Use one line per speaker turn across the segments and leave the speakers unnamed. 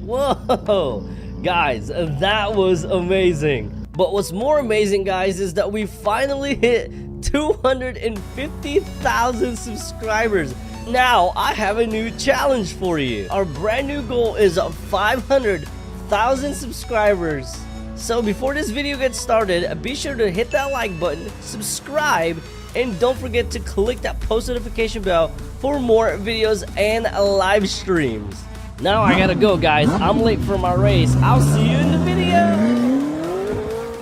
Whoa, guys, that was amazing. But what's more amazing, guys, is that we finally hit 250,000 subscribers. Now I have a new challenge for you. Our brand new goal is 500,000 subscribers. So before this video gets started, be sure to hit that like button, subscribe, and don't forget to click that post notification bell for more videos and live streams. Now I gotta go, guys. I'm late for my race. I'll see you in the video.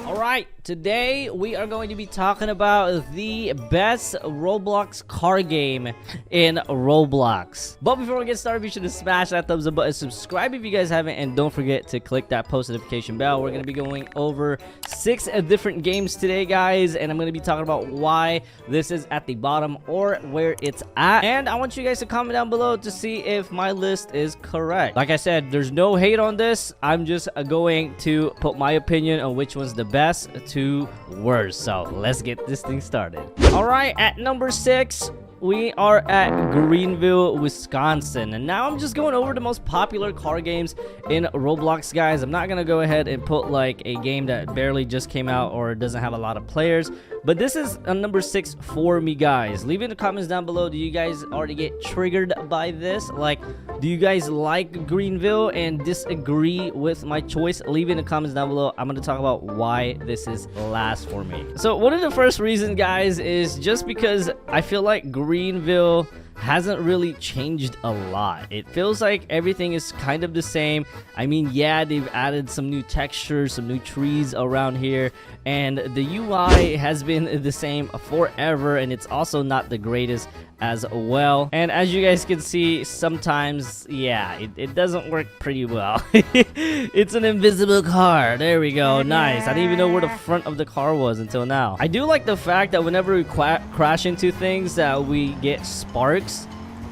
Alright, today we are going to be talking about the best Roblox car game in Roblox. But before we get started, be sure to smash that thumbs up button, subscribe if you guys haven't, and don't forget to click that post notification bell. We're going to be going over 6 different games today, guys, and I'm going to be talking about why this is at the bottom or where it's at. And I want you guys to comment down below to see if my list is correct. Like I said, there's no hate on this. I'm just going to put my opinion on which one's the best to worst. So let's get this thing started. All right, at number 6 we are at Greenville, Wisconsin, and now I'm just going over the most popular car games in Roblox, guys. I'm not gonna go ahead and put like a game that barely just came out or doesn't have a lot of players, but this is a number 6 for me, guys. Leave in the comments down below, do you guys already get triggered by this? Like, do you guys like Greenville and disagree with my choice? Leave in the comments down below. I'm gonna talk about why this is last for me. So one of the first reasons, guys, is just because I feel like Greenville hasn't really changed a lot. It feels like everything is kind of the same. I mean, yeah, they've added some new textures, some new trees around here, and the UI has been the same forever, and it's also not the greatest as well. And as you guys can see, sometimes, yeah, it doesn't work pretty well. It's an invisible car. There we go. Nice. I didn't even know where the front of the car was until now. I do like the fact that whenever we crash into things, that we get sparks,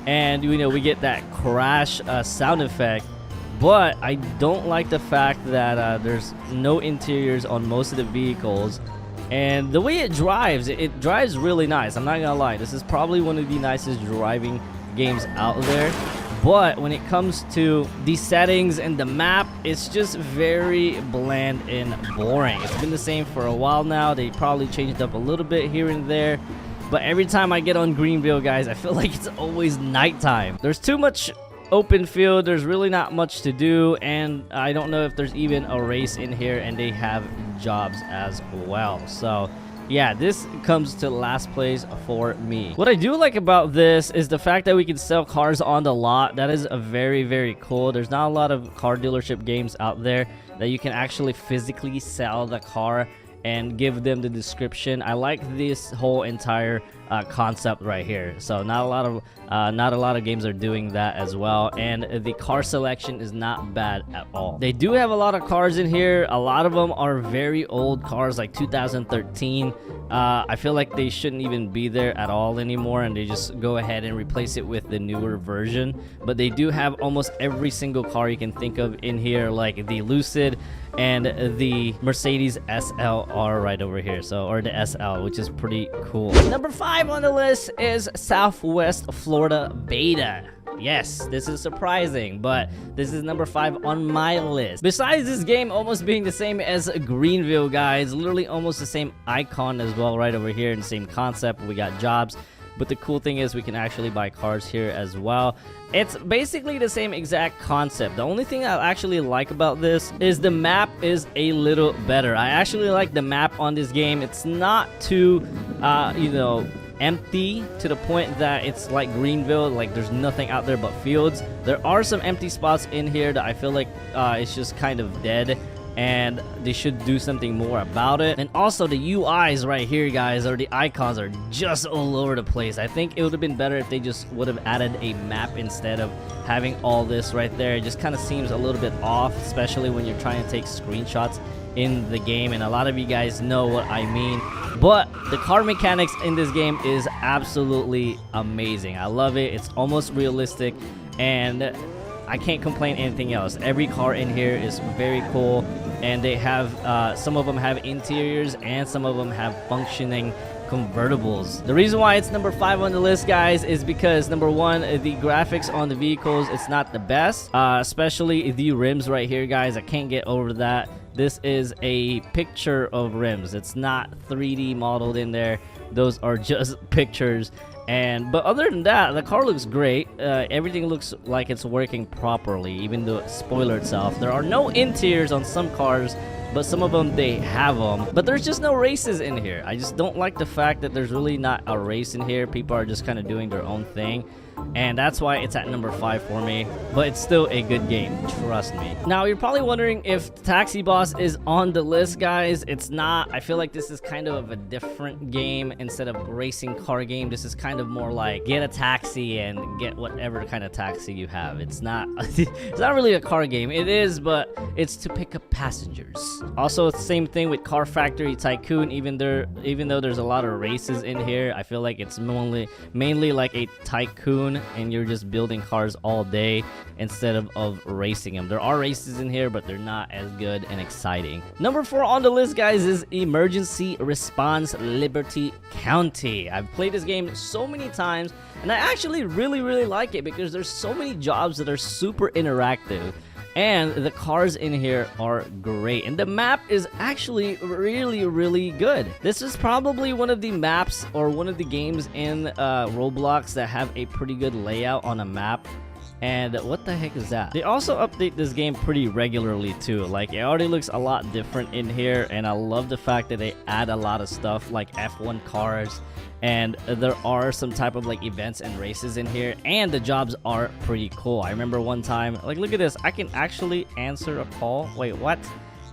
and you know, we get that crash sound effect. But I don't like the fact that there's no interiors on most of the vehicles. And the way it drives really nice. I'm not gonna lie, this is probably one of the nicest driving games out there. But when it comes to the settings and the map, it's just very bland and boring. It's been the same for a while now. They probably changed up a little bit here and there, but every time I get on Greenville, guys, I feel like it's always nighttime. There's too much open field, there's really not much to do, and I don't know if there's even a race in here, and they have jobs as well. So yeah, this comes to last place for me. What I do like about this is the fact that we can sell cars on the lot. That is a very cool. There's not a lot of car dealership games out there that you can actually physically sell the car and give them the description. I like this whole entire concept right here. So not a lot of games are doing that as well, and the car selection is not bad at all. They do have a lot of cars in here. A lot of them are very old cars, like 2013. I feel like they shouldn't even be there at all anymore, and they just go ahead and replace it with the newer version. But they do have almost every single car you can think of in here, like the Lucid and the Mercedes SLR right over here, so, or the SL, which is pretty cool. Number 5 on the list is Southwest Florida Beta. Yes, this is surprising, but this is number 5 on my list. Besides this game almost being the same as Greenville, guys, literally almost the same icon as well right over here, and the same concept. We got jobs. But the cool thing is we can actually buy cars here as well. It's basically the same exact concept. The only thing I actually like about this is the map is a little better. I actually like the map on this game. It's not too, you know, empty to the point that it's like Greenville, like there's nothing out there but fields. There are some empty spots in here that I feel like it's just kind of dead, and they should do something more about it. And also the UIs right here, guys, or the icons, are just all over the place. I think it would have been better if they just would have added a map instead of having all this right there. It just kind of seems a little bit off, especially when you're trying to take screenshots in the game, and a lot of you guys know what I mean. But the car mechanics in this game is absolutely amazing. I love it. It's almost realistic, and I can't complain anything else. Every car in here is very cool, and they have some of them have interiors, and some of them have functioning convertibles. The reason why it's number 5 on the list, guys, is because number 1, the graphics on the vehicles, it's not the best, especially the rims right here, guys. I can't get over that. This is a picture of rims. It's not 3D modeled in there. Those are just pictures. But other than that, the car looks great. Everything looks like it's working properly, even though spoiler itself. There are no interiors on some cars, but some of them they have them. But there's just no races in here. I just don't like the fact that there's really not a race in here. People are just kind of doing their own thing, and that's why it's at number 5 for me. But it's still a good game, trust me. Now you're probably wondering if Taxi Boss is on the list, guys. It's not. I feel like this is kind of a different game. Instead of racing car game, this is kind of more like get a taxi and get whatever kind of taxi you have. It's not it's not really a car game. It is, but it's to pick up passengers. Also, it's the same thing with Car Factory Tycoon. Even though there's a lot of races in here, I feel like it's mainly like a tycoon, and you're just building cars all day instead of racing them. There are races in here, but they're not as good and exciting. Number 4 on the list, guys, is Emergency Response Liberty County. I've played this game so many times, and I actually really like it because there's so many jobs that are super interactive. And the cars in here are great. And the map is actually really good. This is probably one of the maps or one of the games in Roblox that have a pretty good layout on a map. And what the heck is that? They also update this game pretty regularly too. Like, it already looks a lot different in here, and I love the fact that they add a lot of stuff like F1 cars, and there are some type of like events and races in here, and the jobs are pretty cool. I remember one time, like, look at this, I can actually answer a call. Wait, what?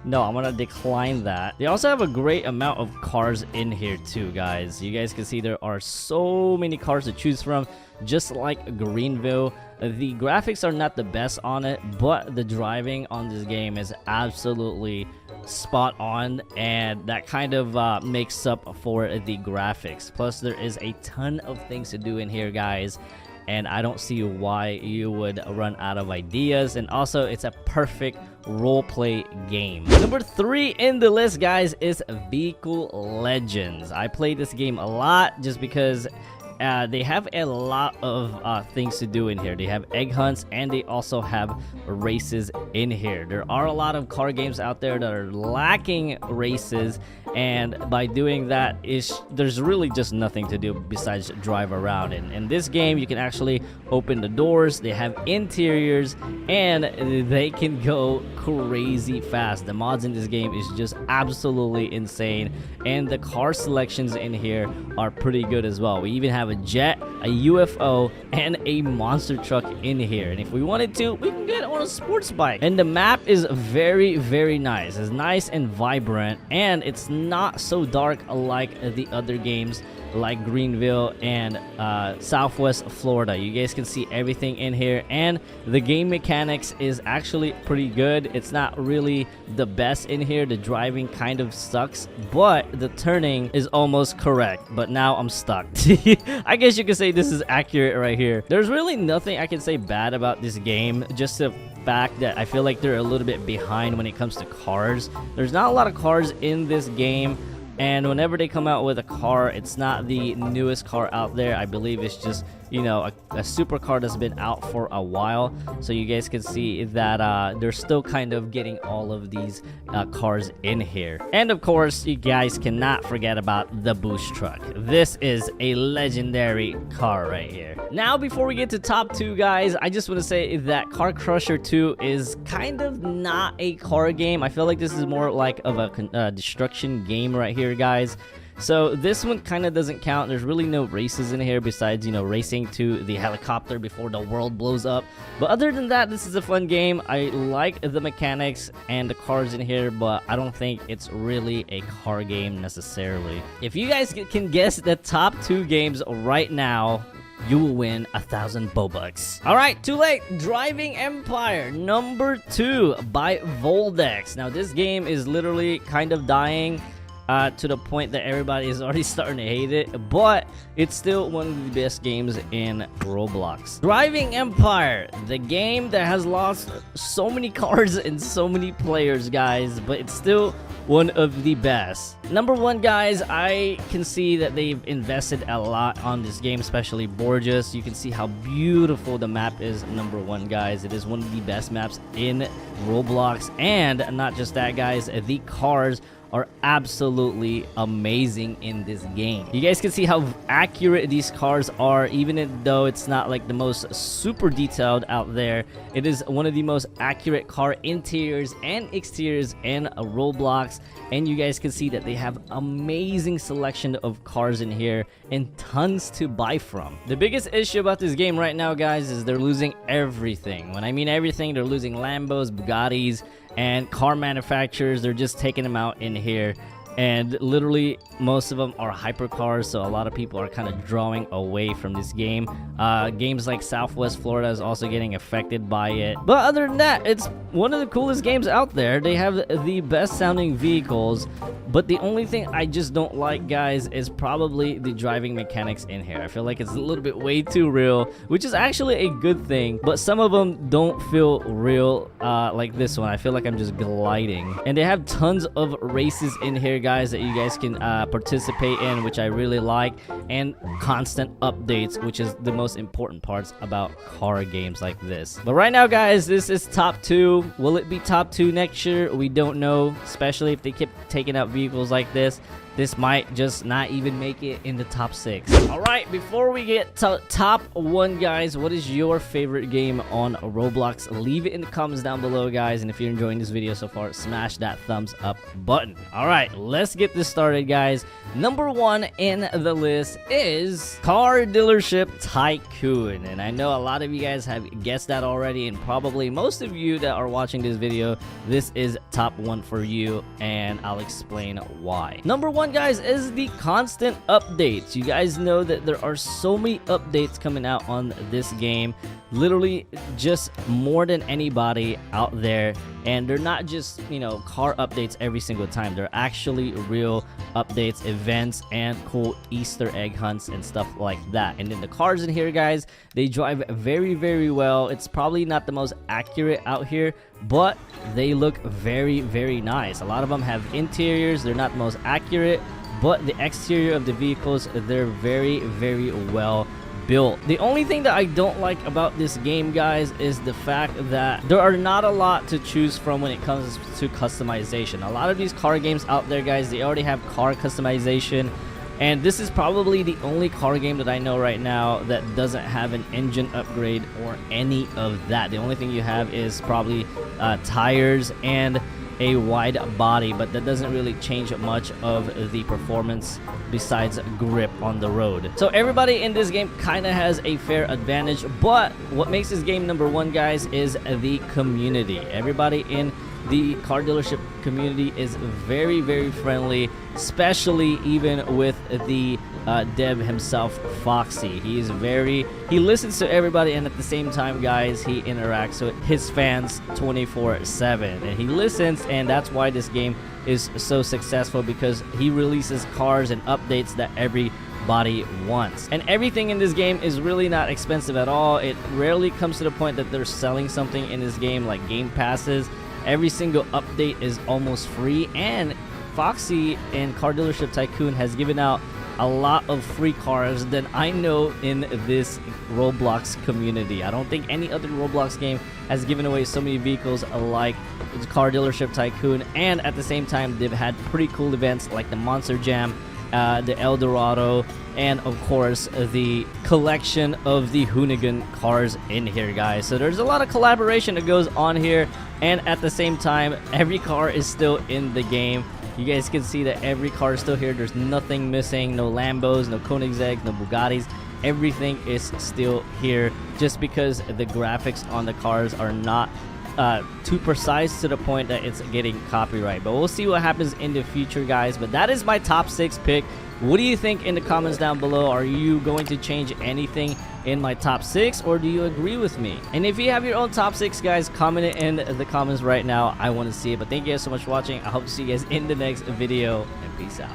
No, I'm gonna decline that. They also have a great amount of cars in here too, guys. You guys can see there are so many cars to choose from, just like Greenville. The graphics are not the best on it, but the driving on this game is absolutely spot on, and that kind of makes up for the graphics. Plus, there is a ton of things to do in here, guys, and I don't see why you would run out of ideas. And also, it's a perfect roleplay game. Number 3 in the list, guys, is Vehicle Legends. I played this game a lot just because they have a lot of things to do in here. They have egg hunts, and they also have races in here. There are a lot of car games out there that are lacking races, and by doing that, there's really just nothing to do besides drive around. And in this game, you can actually open the doors. They have interiors, and they can go crazy fast. The mods in this game is just absolutely insane, and the car selections in here are pretty good as well. We even have a jet, a UFO, and a monster truck in here. And if we wanted to, we can get on a sports bike. And the map is very nice. It's nice and vibrant, and it's not so dark like the other games like Greenville and Southwest Florida. You guys can see everything in here, and the game mechanics is actually pretty good. It's not really the best in here. The driving kind of sucks, but the turning is almost correct. But now I'm stuck. I guess you could say this is accurate right here. There's really nothing I can say bad about this game, just the fact that I feel like they're a little bit behind when it comes to cars. There's not a lot of cars in this game, and whenever they come out with a car, it's not the newest car out there. I believe it's just, you know, a supercar that's been out for a while. So you guys can see that they're still kind of getting all of these cars in here. And of course, you guys cannot forget about the boost truck. This is a legendary car right here. Now, before we get to top 2, guys, I just want to say that Car Crusher 2 is kind of not a car game. I feel like this is more like of a destruction game right here, guys. So this one kind of doesn't count. There's really no races in here besides, you know, racing to the helicopter before the world blows up. But other than that, this is a fun game. I like the mechanics and the cars in here, but I don't think it's really a car game necessarily. If you guys can guess the top 2 games right now, you will win 1,000 Bobucks. All right, too late. Driving Empire number 2 by Voldex. Now, this game is literally kind of dying to the point that everybody is already starting to hate it, but it's still one of the best games in Roblox. Driving Empire, the game that has lost so many cars and so many players, guys, but it's still one of the best. Number one, guys, I can see that they've invested a lot on this game, especially Borges. You can see how beautiful the map is. Number one, guys, it is one of the best maps in Roblox. And not just that, guys, the cars are absolutely amazing in this game. You guys can see how accurate these cars are, even though it's not like the most super detailed out there. It is one of the most accurate car interiors and exteriors in Roblox, and you guys can see that they have amazing selection of cars in here and tons to buy from. The biggest issue about this game right now, guys, is they're losing everything. When I mean everything, they're losing Lambos, Bugattis, and car manufacturers. They're just taking them out in here, and literally most of them are hypercars, so a lot of people are kind of drawing away from this game. Games like Southwest Florida is also getting affected by it, but other than that, it's one of the coolest games out there. They have the best sounding vehicles, but the only thing I just don't like, guys, is probably the driving mechanics in here. I feel like it's a little bit way too real, which is actually a good thing, but some of them don't feel real, like this one. I feel like I'm just gliding. And they have tons of races in here, guys, that you guys can participate in, which I really like, and constant updates, which is the most important parts about car games like this. But right now, guys, this is top 2. Will it be top 2 next year? We don't know, especially if they keep taking out vehicles like this. This might just not even make it in the top 6. All right, before we get to top 1, guys, what is your favorite game on Roblox? Leave it in the comments down below, guys. And if you're enjoying this video so far, smash that thumbs up button. All right, let's get this started, guys. Number 1 in the list is Car Dealership Tycoon. And I know a lot of you guys have guessed that already, and probably most of you that are watching this video, this is top 1 for you, and I'll explain why. Number 1, guys, is the constant updates. You guys know that there are so many updates coming out on this game, literally just more than anybody out there. And they're not just, you know, car updates every single time. They're actually real updates, events, and cool Easter egg hunts and stuff like that. And then the cars in here, guys, they drive very, very well. It's probably not the most accurate out here, but they look very, very nice. A lot of them have interiors. They're not the most accurate, but the exterior of the vehicles, they're very, very well built. The only thing that I don't like about this game, guys, is the fact that there are not a lot to choose from when it comes to customization. A lot of these car games out there, guys, they already have car customization, and this is probably the only car game that I know right now that doesn't have an engine upgrade or any of that. The only thing you have is probably tires and a wide body, but that doesn't really change much of the performance besides grip on the road. So everybody in this game kind of has a fair advantage, but what makes this game number 1, guys, is the community. Everybody in the car dealership community is very, very friendly, especially even with the Dev himself, Foxy. He listens to everybody, and at the same time, guys, he interacts with his fans 24/7, and he listens, and that's why this game is so successful, because he releases cars and updates that everybody wants. And everything in this game is really not expensive at all. It rarely comes to the point that they're selling something in this game like game passes. Every single update is almost free, and Foxy and Car Dealership Tycoon has given out a lot of free cars than I know in this Roblox community. I don't think any other Roblox game has given away so many vehicles like Car Dealership Tycoon, and at the same time, they've had pretty cool events like the Monster Jam, the El Dorado, and of course the collection of the Hoonigan cars in here, guys. So there's a lot of collaboration that goes on here, and at the same time, every car is still in the game. You guys can see that every car is still here. There's nothing missing. No Lambos, no Koenigsegg's, no Bugattis. Everything is still here, just because the graphics on the cars are not too precise to the point that it's getting copyright. But we'll see what happens in the future, guys. But that is my top 6 pick. What do you think in the comments down below? Are you going to change anything in my top 6, or do you agree with me? And if you have your own top 6, guys, comment it in the comments right now. I want to see it. But thank you guys so much for watching. I hope to see you guys in the next video, and peace out.